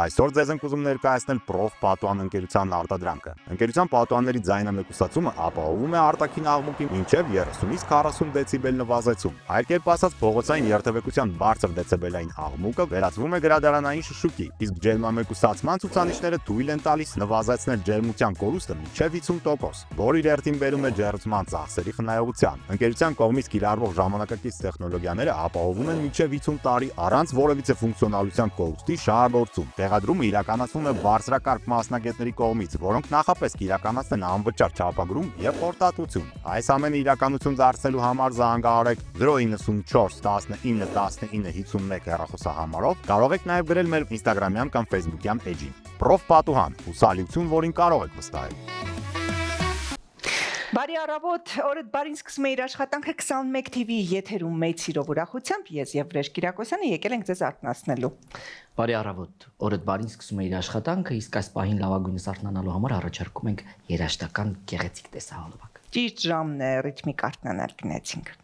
Այսօր ձեզ ենք ուզում ներկայացնել Prof Պատուհան ընկերության արտադրանքը։ Ընկերության պատուհանների ձայնամեկուսացումը ապահովում է արտաքին աղմուկի մինչև 30-ից 40 դեցիբել նվազեցում։ Այլ կերպ ասած, փողոցային երթևեկության բարձր դեցիբելային աղմուկը վերածվում է գրադարանային շշուկի, իսկ ջերմամեկուսացման ցուցանիշները թույլ են տալիս նվազեցնել ջերմության կորուստը մինչև 50%, որը իր հերթին բերում է ջերմության ծախսերի խնայողության։ Ընկերության կողմից կիրառվող ժամանակակից տեխնոլոգիաները ապահովում են մինչև 50 տարի առանց որևիցե ֆունկցիոնալության կորուստի շահագործում։ Տեղադրումը իրականացվում է բարձրակարգ մասնագետների կողմից, որոնք նախապես կիրականացնեն անվճար չափագրում եւ խորտատություն։ Այս ամենը իրականություն դարձնելու համար զանգահարեք 094 19 19 51 հեռախոսահամարով, կարող եք նաեւ գրել մեր Instagram-յան կամ Facebook-յան էջին։ Prof Պատուհան, հուսալիություն, որին կարող եք վստահել։ Բարի առավոտ, օրդ բարին սկսում է իր աշխատանքը 21 TV եթերում մեծ սիրով ուրախությամբ ես եւ Վրեժ Կիրակոսյանը եկել ենք ձեզ արթնացնելու։ Բարի առավոտ, օրդ բարին սկսում է իր աշխատանքը, իսկ այս պահին լավագույնս արթնանալու համար առաջարկում ենք երաժշտական գեղեցիկ տեսահոլովակ։ Ճիշտ ժամն է ռիթմիկ արթնանալ գնացինք։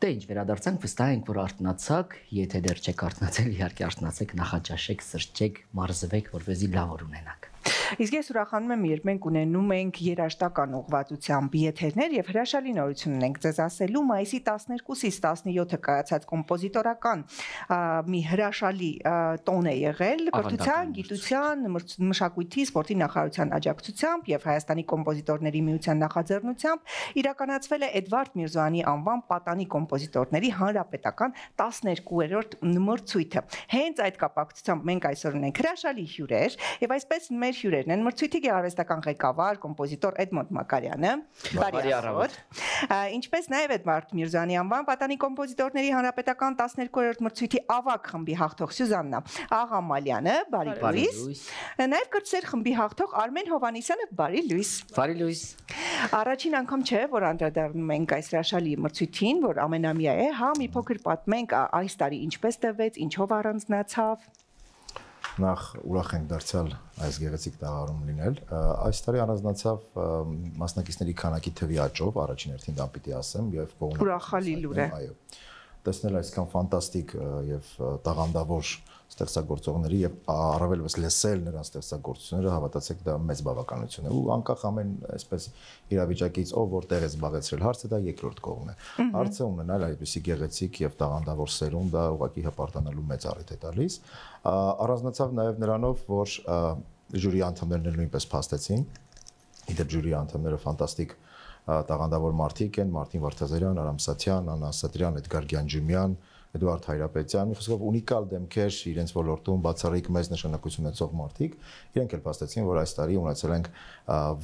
Դե ինչ վերադարձանք, վստահ ենք, որ արթնացաք, եթե դեռ չեք արթնացել, իհարկե արթնացեք, նախաճաշեք, սրճեք, մարզվեք, որպեսզի լավ օր ունենաք։ Իսկ ես ուրախանում եմ, երբ մենք ունենում ենք երաժշտական ուղղվածությամբ եթերներ եւ հրաշալի նորություն ունենք ձեզ ասելու մայիսի 12-ից 17-ը կայացած կոմպոզիտորական մի հրաշալի տոն է եղել կրթության, գիտության, մշակույթի, սպորտի նախարարության աջակցությամբ եւ Հայաստանի կոմպոզիտորների միության նախաձեռնությամբ իրականացվել է Էդվարդ Միրզոյանի անվան պատանի կոմպոզիտորների հանրապետական 12-րդ մրցույթը։ Հենց այդ կապակցությամբ մենք այսօր ունենք հրաշալի հյուրեր եւ այսպես մեր հյուրերն են մրցույթի գեղարվեստական ղեկավար, կոմպոզիտոր Էդմոնդ Մակարյանը, բարի առավոտ, ինչպես նաև Էդվարդ Միրզոյանի անվան պատանի կոմպոզիտորների հանրապետական 12-րդ մրցույթի ավագ խմբի հաղթող Սյուզաննա Աղամալյանը, բարի լույս, նաև կրտսեր խմբի հաղթող Արմեն Հովհաննիսյանը, բարի լույս։ Բարի լույս։ Առաջին անգամ չէ, որ անդրադառնում ենք այս հրաշալի մրցույթին, որ ամենամյա է, հա, մի փոքր պատմենք այս տարի ինչպես տևեց, ինչով առանձնացավ։ Նախ ուրախ ենք դարձյալ այս գեղեցիկ տաղարում լինել։ Այս տարի առանձնացավ մասնակիցների քանակի թվի աճով, առաջին հերթին դա պիտի ասեմ, եւ ուրախալի լուր է։ Այո։ Տեսնել այսքան ֆանտաստիկ եւ տաղանդավոր ստեղծագործողների եւ առավելևս լսել նրանց ստեղծագործությունները, հավատացեք, դա մեծ բավականություն է։ Ու անկախ ամեն այսպես իրավիճակից ով որտեղ է զբաղեցրել հարցը, դա երկրորդ կողմն է։ Հարցը ունենալ այդպիսի գեղեցիկ եւ տաղանդավոր սերունդ, դա ուղղակի հպարտանալու մեծ առիթ է տալիս։ Առանձնացավ նաեւ նրանով, որ ժյուրի անդամներն նույնպես փաստեցին։ Իդեպ ժյուրի անդամները ֆանտաստիկ տաղանդավոր մարդիկ են, Մարտին Վարդազարյան, Արամ Սաթյան, Աննա Ասատրյան, Էդգար Գյանջումյան, Էդուարդ Հայրապետյան, խոսքով ունիկալ դեմքեր իրենց ոլորտում բացառիկ մեծ նշանակություն ունեցող մարդիկ, իրենք էլ փաստեցին, որ այս տարի ունեցել ենք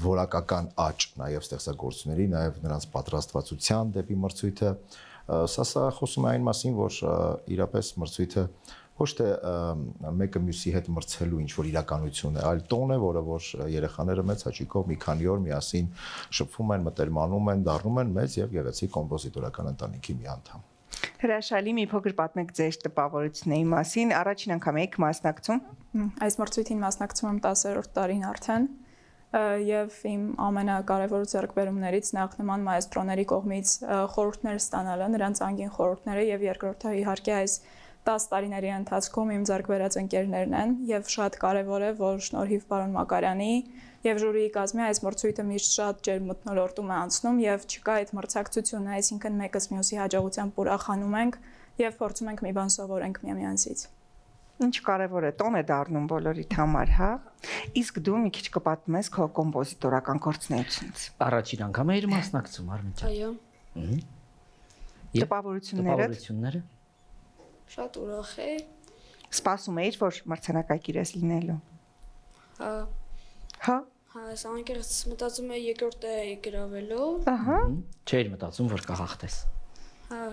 որակական աճ նաև ստեղծագործությունների, նաև նրանց պատրաստվածության դեպի մրցույթը։ Սա խոսում է այն մասին, որ իրապես մրցույթը ոչ թե մեկը մյուսի հետ մրցելու ինչ որ իրականություն է, այլ տոն է, որը որ երեխաները մեծ հաճույքով մի քանի օր միասին շփվում են, մտերմանում են, դառնում են մեծ եւ գեղեցիկ կոմպոզիտորական ընտանիքի մի անդամ։ Հրաշալի մի փոքր պատմեք ձեր տպավորությունների մասին, առաջին անգամ եք մասնակցում։ Այս մրցույթին մասնակցում եմ 10-րդ տարին արդեն եւ իմ ամենակարևոր ձեռքբերումներից նախ նման մայստրոների կողմից խորհուրդներ ստանալը, նրանց անգին խորհուրդները եւ երկրորդը իհարկե այս 10 տարիների ընթացքում իմ ձեռքբերած ընկերներն են եւ շատ կարեւոր է, որ շնորհիվ պարոն Մակարյանի եւ ժյուրիի կազմի այս մրցույթը միշտ շատ ջերմ մթնոլորտում է անցնում եւ չկա այդ մրցակցությունը, այսինքն մեկս մյուսի հաջողությամբ ուրախանում ենք եւ փորձում ենք մի բան սովորենք միմյանցից։ Ինչ կարևոր է, տոն է դառնում բոլորիդ համար, հա։ Իսկ դու մի քիչ կպատմես քո կոմպոզիտորական գործունեությունից։ Առաջին անգամ էիր մասնակցում, Արմեն ջան։ Այո։ Տպավորությունները։ Շատ ուրախ է։ Սպասում էիր, որ մրցանակակիր ես լինելու։ Հա։ Հա։ Հա, այս անկեղծ մտածում եմ երկրորդ է գրավելու։ Ահա։ Չէր մտածում, որ կհաղթես։ Հա։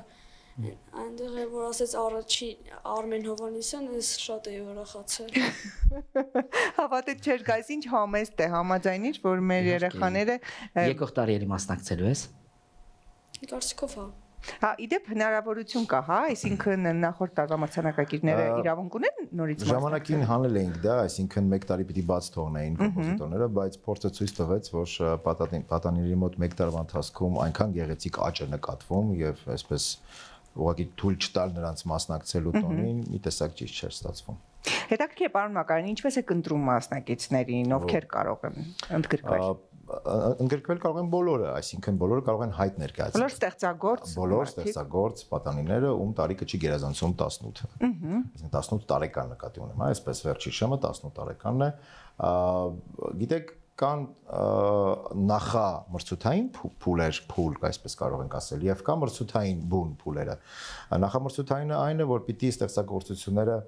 Այնտեղ է որ ասեց առաջին Արմեն Հովհաննիսյանը, ես շատ էի ուրախացել։ Հավատեք չէր, գայս ինչ համեստ է, համաձայնիչ, որ մեր երեխաները Եկող տարի էլի մասնակցելու ես։ Կարծիքով հա։ Հա, իդեպ հնարավորություն կա, հա, այսինքն նախորդ տարվա մրցանակակիրները իրավունք ունեն նորից ժամանակին հանել էինք դա, այսինքն 1 տարի պիտի բաց թողնեին կոմպոզիտորները, բայց փորձը ցույց տվեց, որ պատանիների մոտ 1 տարվա ընթացքում այնքան գեղեցիկ աճ է նկատվում եւ այսպես ուղղակի թույլ չտալ նրանց մասնակցելու տոնին մի տեսակ ճիշտ չէր ստացվում։ Հետաքրքիր է, պարոն Մակարյան, ինչպես է կընտրում մասնակիցներին, ովքեր կարող են ընդգրկվել։ Ընդգրկվել կարող են բոլորը, այսինքն բոլորը կարող են հայտ ներկայացնել։ Բոլոր ստեղծագործ պատանիները, ում տարիքը չի գերազանցում 18-ը։ Այսինքն 18 տարեկան նկատի ունեմ, այսպես վերջի շեմը 18 տարեկանն է։ Գիտեք, կան նախամրցութային փուլեր, այսպես կարող ենք ասել, եւ կա մրցութային բուն փուլերը։ Նախամրցութայինը այն է, որ պիտի ստեղծագործությունները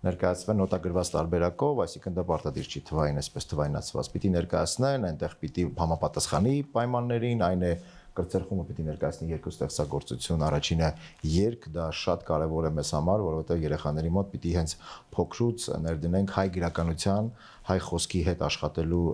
ներկայացվեն նոտագրված տարբերակով, այսինքն դա պարտադիր չի թվային, այսպես թվայնացված, պիտի ներկայացնեն, այնտեղ պիտի համապատասխանի պայմաններին, այն է կրծերխումը պիտի ներկայացնի երկու ստեղծագործություն, առաջինը երգ, դա շատ կարևոր է մեզ համար, որովհետև երեխաների մոտ պիտի հենց փոքրուց ներդնենք հայ գրականության, հայ խոսքի հետ աշխատելու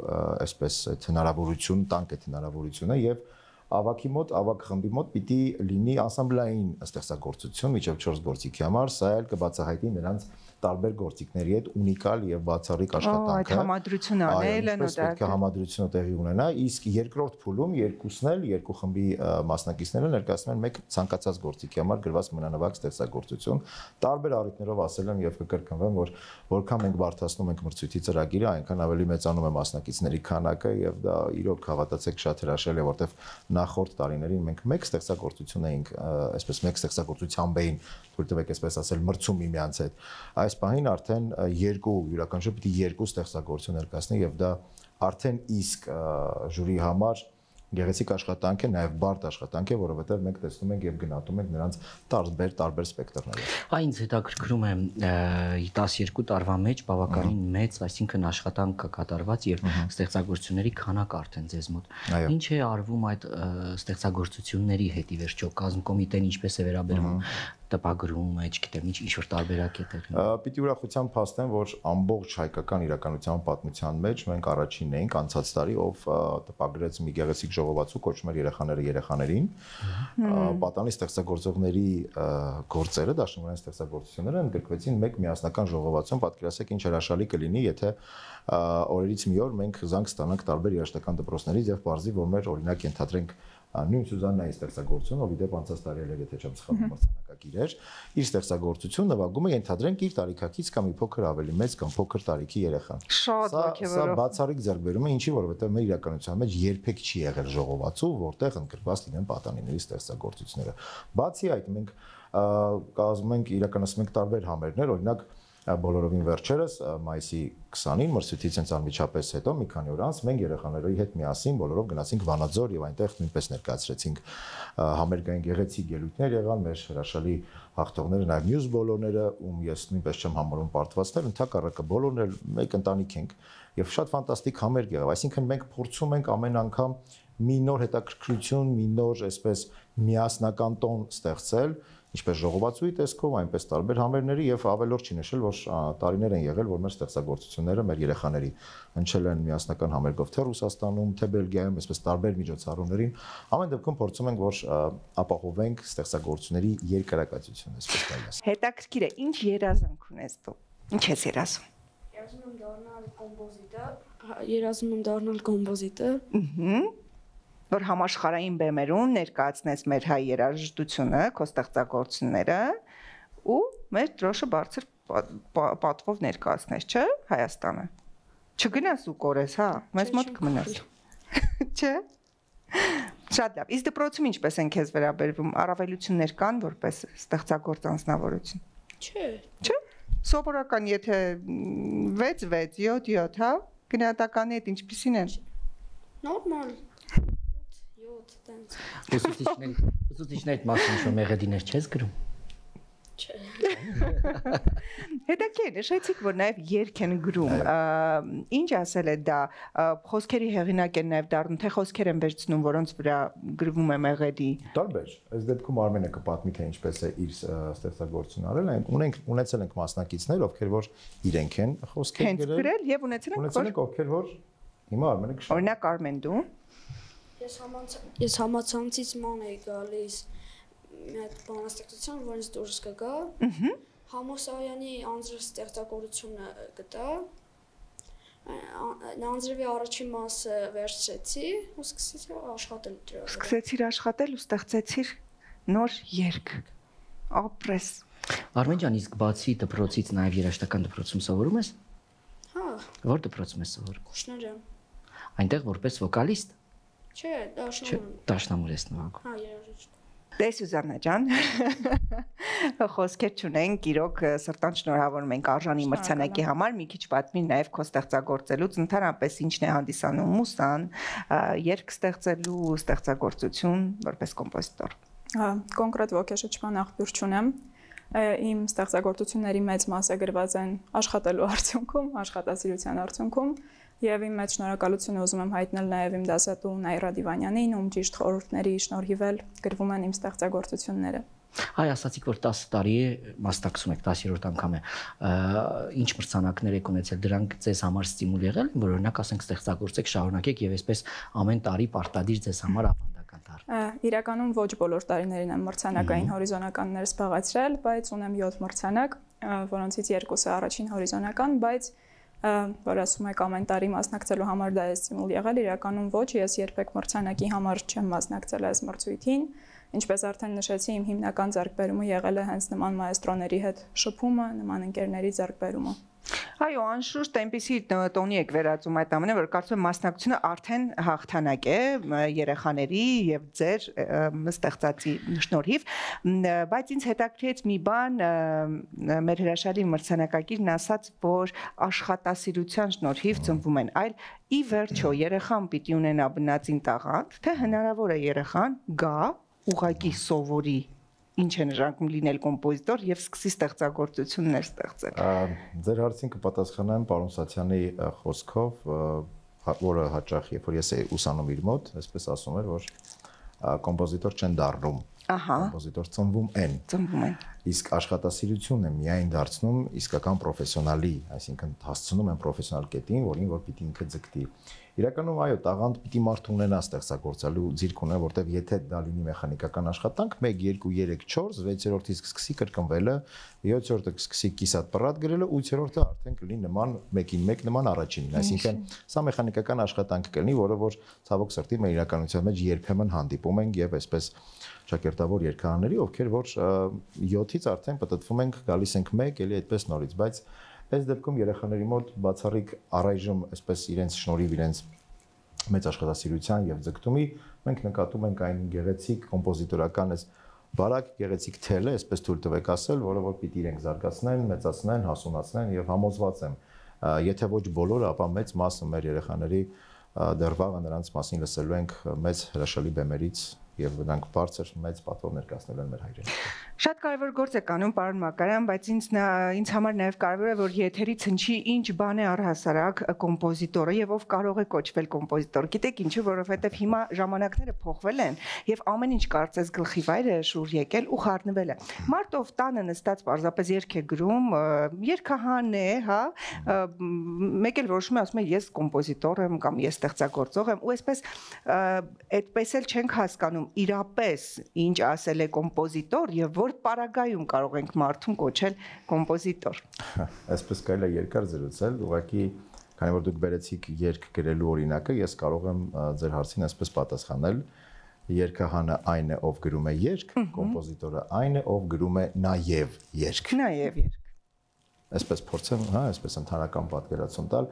այսպես այդ հնարավորություն, տանք այդ հնարավորությունը եւ ավակի մոտ, ավակ խմբի մոտ պիտի լինի անսամբլային ստեղծագործություն միջև 4 գործիքի համար, սա էլ կբացահայտի նրանց տարբեր գործիքների հետ ունիկալ եւ բացառիկ աշխատանքը։ Այդ համադրությունը անել են ու դա պետք է համադրությունը տեղի ունենա, իսկ երկրորդ փուլում երկուսն էլ երկու խմբի մասնակիցները ներկայացնում են մեկ ցանկացած գործիքի համար գրված մենանվագ ստեղծագործություն։ Տարբեր առիթներով ասել եմ եւ կկրկնվեմ, որ որքան մենք բարդացնում ենք մրցույթի ծրագիրը, այնքան ավելի մեծանում է մասնակիցների քանակը եւ դա իրոք հավատացեք շատ հրաշալի է, որտեվ նախորդ տարիներին մենք մեկ ստեղծագործություն էինք, այսպես մեկ ստեղծագործությամբ էին, թույլ տվեք այսպես ասել, մրցում միմյանց հետ։ Այս պահին արդեն յուրաքանչյուր պիտի երկու ստեղծագործություն ներկայացնի եւ դա արդեն իսկ ժյուրի համար գեղեցիկ աշխատանք է, նաև բարդ աշխատանք է, որովհետև մենք տեսնում ենք եւ գնահատում ենք նրանց տարբեր սպեկտրները։ Ինձ հետաքրքրում է 12 տարվա մեջ բավականին մեծ, այսինքն աշխատանք կա կատարված եւ ստեղծագործությունների քանակ արդեն ձեզ մոտ։ Ինչ է արվում այդ ստեղծագործությունների հետ ի վերջո, կազմկոմիտեն ինչպես է վերաբերվում տպագրում, չգիտեմ, ինչ-որ տարբերակ է տեղի։ Պիտի ուրախությամբ փաստեմ, որ ամբողջ հայկական իրականության պատմության մեջ մենք առաջինն էինք անցած տարի, ով տպագրեց մի գեղեցիկ ժողովածու, կոչվում էր երեխաները երեխաներին։ Պատանի ստեղծագործողների գործերը, դաշնամուրային ստեղծագործությունները ընդգրկվեցին մեկ միասնական ժողովածում, պատկերացրեք ինչ հրաշալի կլինի, եթե օրերից մի օր մենք զանգ ստանանք տարբեր երաժշտական դպրոցներից եւ բարձի, որ մեր օրինակ ենթադրենք նույն Սյուզաննայի ստեղծագործությունը, ով իդեպ անցած տարի էլ եթե չեմ սխալվում մրցանակակիր էր, իր ստեղծագործություն նվագում է ենթադրենք իր տարիքակից կամ մի փոքր ավելի մեծ կամ փոքր տարիքի երեխան։ Շատ ոգևորող։ Սա բացառիկ ձեռքբերում է, ինչի, որովհետև մեր իրականության մեջ երբեք չի եղել ժողովածու, որտեղ ընդգրկված լինեն պատանիների ստեղծագործությունները։ Բացի այդ, մենք կազմում ենք իրականացնում ենք տարբեր համերգներ, օրինակ բոլորովին վերջերս մայիսի 20-ին մրցույթից հենց անմիջապես հետո մի քանի օր անց մենք երեխաների հետ միասին բոլորով գնացինք Վանաձոր եւ այնտեղ նույնպես ներկայացրեցինք համերգային գեղեցիկ ելույթներ եղան մեր հրաշալի հաղթողները նաեւ մյուս բոլորները ում ես նույնպես չեմ համարում պարտվածներ ընդհակառակը բոլորն էլ մեկ ընտանիք ենք եւ շատ ֆանտաստիկ համերգ եղավ այսինքն մենք փորձում ենք ամեն անգամ մի նոր հետաքրքրություն մի նոր այսպես միասնական տոն ստեղծել ինչպես ժողովածուի տեսքով, այնպես տարբեր համերգների եւ ավելորդ չի նշել, որ տարիներ են եղել, որ մեր ստեղծագործությունները մեր երեխաների հնչել են միասնական համերգով թե Ռուսաստանում, թե Բելգիայում, այսպես տարբեր միջոցառումներին։ Ամեն դեպքում փորձում ենք, որ ապահովենք ստեղծագործությունների երկարակացությունը, այսպես կայաց։ Հետաքրքիր է, ինչ երազանք ունես դու։ Ինչ ես երազում։ Երազում եմ դառնալ կոմպոզիտոր։ Որ համաշխարհային բեմերում ներկայացնես մեր հայ երաժշտությունը, քո ստեղծագործությունները ու մեր դրոշը բարձր պատվով ներկայացնես, չէ՞, Հայաստանը։ Չգնաս ու կորես, հա, մեզ մոտ կմնաս։ Չէ՞։ Շատ լավ։ Իսկ դպրոցում ինչպես են քեզ վերաբերվում, առավելություններ կան որպես ստեղծագործ անձնավորություն։ Չէ։ Չէ։ Սովորական, եթե 6-6, 7-7, հա, գնահատականի հետ ինչպիսին են։ Նորմալ։ Ուսուցիչների մասին շո մեղեդիներ չես գրում։ Չէ։ Հետաքրքիր, նշեցիք, որ նաև երգ են գրում։ Ինչ ասել է դա, խոսքերի հեղինակ են նաև դառնում, թե խոսքեր են վերցնում, որոնց վրա գրվում է մեղեդի։ Տարբեր։ Այս դեպքում Արմենը կպատմի, թե ինչպես է իր ստեղծագործությունն արել։ Ունեցել ենք մասնակիցներ, ովքեր որ իրենք են խոսքեր գրել եւ ունեցել ենք ովքեր որ հիմա Արմենը կշարժ։ Օրինակ Արմեն դու։ Ես համացանցից ման էի գալիս մի հատ բանաստեղծություն, որից դուրս կգա։ Համոսայանի անձրև ստեղծագործությունը գտա։ Անձրևի առաջին մասը վերցրեցի ու սկսեցի աշխատել դրա վրա։ Սկսեցիր աշխատել ու ստեղծեցիր նոր երգ։ Ապրես։ Արմեն ջան, իսկ բացի դպրոցից նաև երաժշտական դպրոցում սովորում ես։ Հա։ Որ դպրոցում ես սովորում։ Քուշներյան։ Այնտեղ որպես վոկալիստ։ Չէ, դաշնամուր ես նվագում։ Հա, երաժիշտ։ Դե Սյուզաննա ջան, խոսքեր չունենք, իրոք սրտան շնորհավորում ենք արժանի մրցանակի համար, մի քիչ պատմի նաև քո ստեղծագործելուց, ընդհանրապես ինչն է հանդիսանում մուսան, երգ ստեղծելու, ստեղծագործություն որպես կոմպոզիտոր։ Կոնկրետ ոգեշնչման աղբյուր չունեմ։ Իմ ստեղծագործությունների մեծ մասը գրված են աշխատելու արդյունքում, աշխատասիրության արդյունքում, եւ իմ մեծ շնորհակալությունը ուզում եմ հայտնել նաեւ իմ դասատու Նաիրա Դիվանյանին, ում ճիշտ խորհուրդների շնորհիվ էլ գրվում են իմ ստեղծագործությունները։ Այ ասացիք, որ 10 տարի է մասնակցում եք, 10-րդ անգամ է։ Ինչ մրցանակներ եք ունեցել, դրանք ձեզ համար ստիմուլ եղել, որ օրինակ ասենք ստեղծագործեք, շարունակեք եւ այսպես ամեն տարի պարտադիր ձեզ համար ավանդակ շարունակական դառը։ Իրականում ոչ բոլոր տարիներին եմ մրցանակային հորիզոնականներ զբաղեցրել, բայց ունեմ 7 մրցանակ, որոնցից 2-ը առաջին հորիզոնական, բայց որ ասում եք ամեն տարի մասնակցելու համար դա է ստիմուլ եղել, իրականում ոչ, ես երբեք մրցանակի համար չեմ մասնակցել այս մրցույթին, ինչպես արդեն նշեցի, իմ հիմնական ձեռքբերումը եղել է հենց նման մայստրոների հետ շփումը, նման ընկերների ձեռքբերումը։ Այո, անշուշտ այնպեսի տոնի եք վերածում այդ ամենը, որ կարծում եմ մասնակցությունը արդեն հաղթանակ է երեխաների եւ ձեր ստեղծածի շնորհիվ, բայց ինձ հետաքրքրեց մի բան, մեր հրաշալի մրցանակակիրն ասաց, որ աշխատասիրության շնորհիվ ծնվում են, այլ ի վերջո երեխան պիտի ունենա բնածին տաղանդ, թե հնարավոր է երեխան գա ուղակի սովորի ինչ է նշանակում լինել կոմպոզիտոր եւ սկսի ստեղծագործություններ ստեղծել։ Ձեր հարցին կպատասխանեմ պարոն Սաթյանի խոսքով, որը հաճախ երբ որ ես ուսանում իր մոտ, այսպես ասում էր, որ կոմպոզիտոր չեն դառնում, կոմպոզիտոր ծնվում են։ Իսկ աշխատասիրությունն է միայն դարձնում իսկական պրոֆեսիոնալի, այսինքն հասցնում են պրոֆեսիոնալ կետին, որին որ պիտի ինքը ձգտի։ Իրականում այո, տաղանդ պիտի մարդ ունենա ստեղծագործելու ձիրք ունենա, որտեվ եթե դա լինի մեխանիկական աշխատանք, 1 2 3 4 6-րդից սկսի կրկնվելը, 7-րդը սկսի կիսատ պռատ գրելը, 8-րդը արդեն կլինի նման 1-ին 1 նման առաջինին, այսինքն սա մեխանիկական աշխատանք կլինի, որը որ ցավոք սրտի մեր իրականության մեջ երբեմն հանդիպում ենք եւ այսպես շակերտավոր երգարանների, ովքեր որ 7-ից արդեն պատտվում ենք, գալիս ենք 1, էլի այդպես նորից, բայց այս դեպքում երեխաների մոտ բացառիկ առայժմ այսպես իրենց շնորհիվ իրենց մեծ աշխատասիրության եւ ձգտումի մենք նկատում ենք այն գեղեցիկ կոմպոզիտորական այս բարակ գեղեցիկ թելը, այսպես թույլ տվեք ասել, որը որ պիտի իրենք զարգացնեն, մեծացնեն, հասունացնեն եւ համոզված եմ, եթե ոչ բոլորը, ապա մեծ մասը մեր երեխաների դեռ վաղը նրանց մասին լսելու ենք մեծ հրաշալի բեմերից եւ նրանք բարձր մեծ պատվով ներկայացնելու են մեր հայրենիքը։ Շատ կարևոր գործ եք անում, պարոն Մակարյան, բայց ինձ համար նաև կարևոր է, որ եթերից հնչի ինչ բան է առհասարակ կոմպոզիտորը եւ ով կարող է կոչվել կոմպոզիտոր։ Գիտեք ինչու, որովհետեւ հիմա ժամանակները փոխվել են եւ ամեն ինչ կարծես գլխի վայր է շուռ եկել ու խառնվել է։ Մարդ ով տանը նստած պարզապես երգ է գրում, երգահան է, հա, մեկ էլ որոշում է ասում է ես կոմպոզիտոր եմ կամ ես ստեղծագործող եմ ու այսպես այդպես էլ չենք հասկանում իրապես ինչ ասել է կոմպոզիտոր եւ որ պարագայում կարող ենք մարդուն կոչել կոմպոզիտոր։ Այսպես կարելի է երկար զրուցել, ուղղակի քանի որ դուք բերեցիք երգ գրելու օրինակը, ես կարող եմ ձեր հարցին այսպես պատասխանել։ Երգահանը այն է, ով գրում է երգ, կոմպոզիտորը այն է, ով գրում է նաեւ երգ։ Նաեւ երգ։ Այսպես փորձեմ, հա, այսպես ընդհանրական պատկերացում տալ։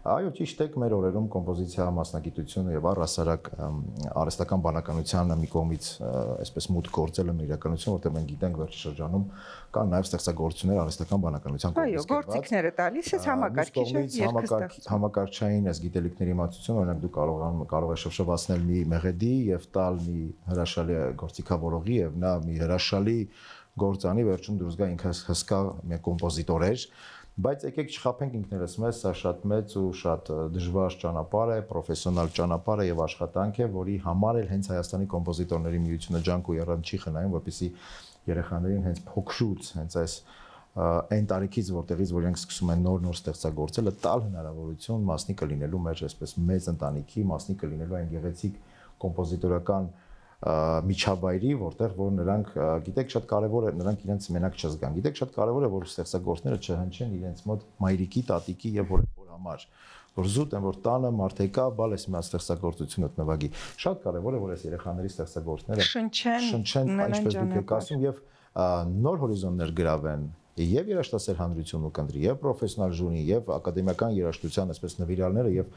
Այո, ճիշտ է, մեր օրերում կոմպոզիցիա մասնագիտությունը եւ առհասարակ արհեստական բանականությանը մի կողմից այսպես մուտք գործել է իրականություն, որտեղ մենք գիտենք վերջի շրջանում կան նաեւ ստեղծագործություններ արհեստական բանականության կողմից։ Այո, գործիքները տալիս է համակարգիչը, համակարգչային այս գիտելիքների իմացություն, օրինակ դու կարող ես շփշփացնել մի մեղեդի եւ տալ մի հրաշալի գործիքավորողի եւ նա մի հրաշալի գործանի վերջում դուրս գա ինքը հսկա մի կոմպոզիտոր էր, բայց եկեք չխաբենք ինքներս մեզ, սա շատ մեծ ու շատ դժվար ճանապարհ է, պրոֆեսիոնալ ճանապարհ է եւ աշխատանք է, որի համար էլ հենց Հայաստանի կոմպոզիտորների միությունը ջանք ու երան չի խնայում, որպեսզի երեխաներին հենց փոքրուց, հենց այս այն տարիքից, որտեղից որ իրենք սկսում են նոր ստեղծագործելը, տալ հնարավորություն մասնիկը լինելու մեր այսպես մեծ ընտանիքի, մասնիկը լինելու այն գեղեցիկ կոմպոզիտորական միջավայրի, որտեղ որ նրանք, գիտեք, շատ կարևոր է նրանք իրենց մենակ չզգան։ Գիտեք, շատ կարևոր է որ ստեղծագործները չհնչեն իրենց մոտ մայրիկի, տատիկի եւ հորեղբոր համար, որ զուտ են որ տանը մարդեկա, բալ էս մի ստեղծագործությունդ նվագի։ Շատ կարևոր է որ այս երեխաների ստեղծագործները շնչեն, ինչպես դուք եք ասում, եւ նոր հորիզոններ գրավեն եւ երաժշտասեր հանրությունը կընտրի, եւ պրոֆեսիոնալ ժուրի, եւ ակադեմիական երաժշտության այսպես նվիրալները եւ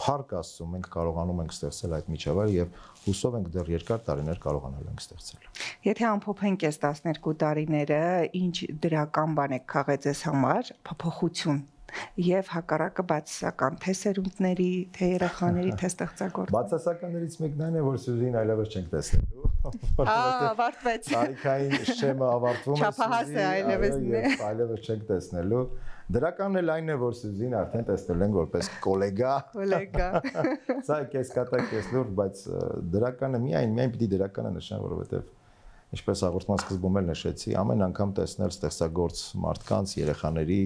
փառք Աստծո մենք կարողանում ենք ստեղծել այդ միջավայրը եւ հուսով ենք դեռ երկար տարիներ կարողանալու ենք ստեղծել։ Եթե ամփոփենք այս 12 տարիները, ինչ դրական բան եք քաղեց այս համար, փոփոխություն եւ հակառակը բացասական թե սերունդների, թե երեխաների, թե ստեղծագործների։ Բացասականներից մեկն այն է, որ Սյուզին այլևս չենք տեսնելու։ Ավարտվեց։ Տարիքային շեմը ավարտվում է։ Չափահաս է այլևս չենք տեսնելու։ Դրականն էլ այն է, որ Սյուզին արդեն տեսնել են որպես գոլեգա։ Սա կես կատակ, կես լուրջ, բայց դրականը միայն պիտի դրականը նշան, որովհետեւ ինչպես հաղորդման սկզբում էլ նշեցի, ամեն անգամ տեսնել ստեղծագործ մարդկանց, երեխաների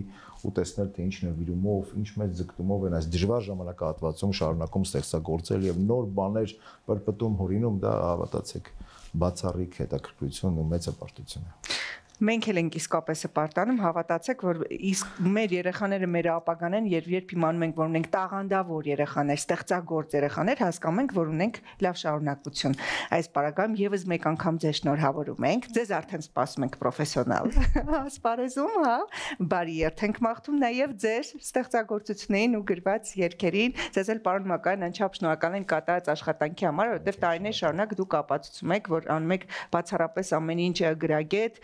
ու տեսնել թե ինչ նվիրումով, ինչ մեծ ձգտումով են այս դժվար ժամանակահատվածում շարունակում ստեղծագործել եւ նոր բաներ պրպտում, հորինում, դա հավատացեք բացառիկ հետաքրքրություն ու մեծ հպարտություն է։ Մենք էլ ենք իսկապես հպարտանում, հավատացեք, որ իսկ մեր երեխաները մեր ապագան են, երբ իմանում ենք, որ ունենք տաղանդավոր երեխաներ, ստեղծագործ երեխաներ, հասկանում ենք, որ ունենք լավ շարունակություն։ Այս պարագայում եւս մեկ անգամ ձեզ շնորհավորում ենք, ձեզ արդեն սպասում ենք պրոֆեսիոնալ ասպարեզում, հա, բարի երթ ենք մաղթում նաեւ ձեր ստեղծագործություններին ու գրված երգերին, ձեզ էլ պարոն Մակարյան անչափ շնորհակալ ենք կատարած աշխատանքի համար, որովհետեւ տարիներ շարունակ դուք ապացուցում եք, որ անում եք բացառապես ամեն ինչ գրագետ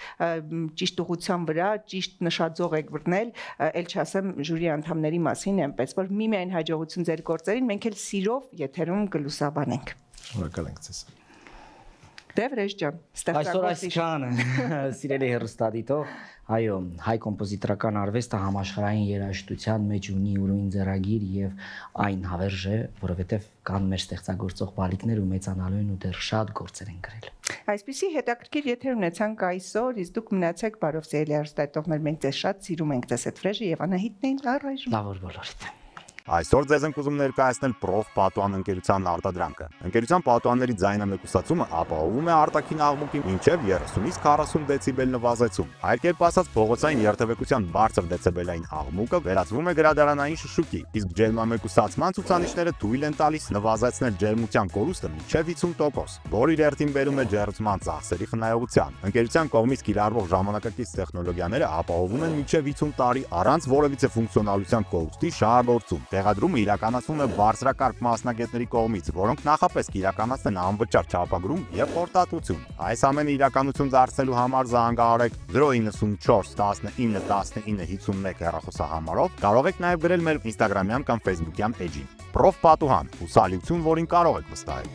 ճիշտ ուղղության վրա, ճիշտ նշաձող եք բռնել, ել չասեմ ժյուրի անդամների մասին, այնպես որ միմիայն հաջողություն ձեր գործերին, մենք էլ սիրով եթերում կլուսաբանենք։ Շնորհակալ ենք ձեզ։ Դե Վրեժ ջան, Այսօր այսքան, սիրելի հեռուստադիտող, այո, հայ կոմպոզիտորական արվեստը համաշխարհային երաժշտության մեջ ունի ուրույն ձեռագիր եւ այն հավերժ է, որովհետեւ կան մեր ստեղծագործող բալիկներ ու մեծանալու են ու դեռ շատ գործեր են գրել։ Այսպիսի հետաքրքիր եթեր ունեցանք այսօր, իսկ դուք մնացեք բարով սիրելի հեռուստադիտողներ, մենք ձեզ շատ սիրում ենք, ձեզ հետ Վրեժը եւ Անահիտն առայժմ։ Լավ որ բոլորիդ։ Այսօր ձեզ ենք ուզում ներկայացնել Prof Պատուհան ընկերության արտադրանքը։ Ընկերության պատուհանների ձայնամեկուսացումը ապահովում է արտաքին աղմուկի մինչև 30-ից 40 դեցիբել նվազեցում։ Այլ կերպ ասած, փողոցային երթևեկության բարձր դեցիբելային աղմուկը վերածվում է գրադարանային շշուկի, իսկ ջերմամեկուսացման ցուցանիշները թույլ են տալիս նվազեցնել ջերմության կորուստը մինչև 50%, որը իր հերթին բերում է ջերմության ծախսերի խնայողության։ Ընկերության կողմից կիրառվող ժամանակակից տեխնոլոգիաները ապահովում են մինչև 50 տարի առանց որևիցե ֆունկցիոնալության կորուստի շահագործում։ Տեղադրումը իրականացվում է բարձրակարգ մասնագետների կողմից, որոնք նախապես կիրականացնեն անվճար չափագրում եւ խորտատություն։ Այս ամենը իրականություն դարձնելու համար զանգահարեք 094 19 19 51 հեռախոսահամարով, կարող եք նաեւ գրել մեր Instagram-յան կամ Facebook-յան էջին։ Prof Պատուհան, հուսալիություն, որին կարող եք վստահել։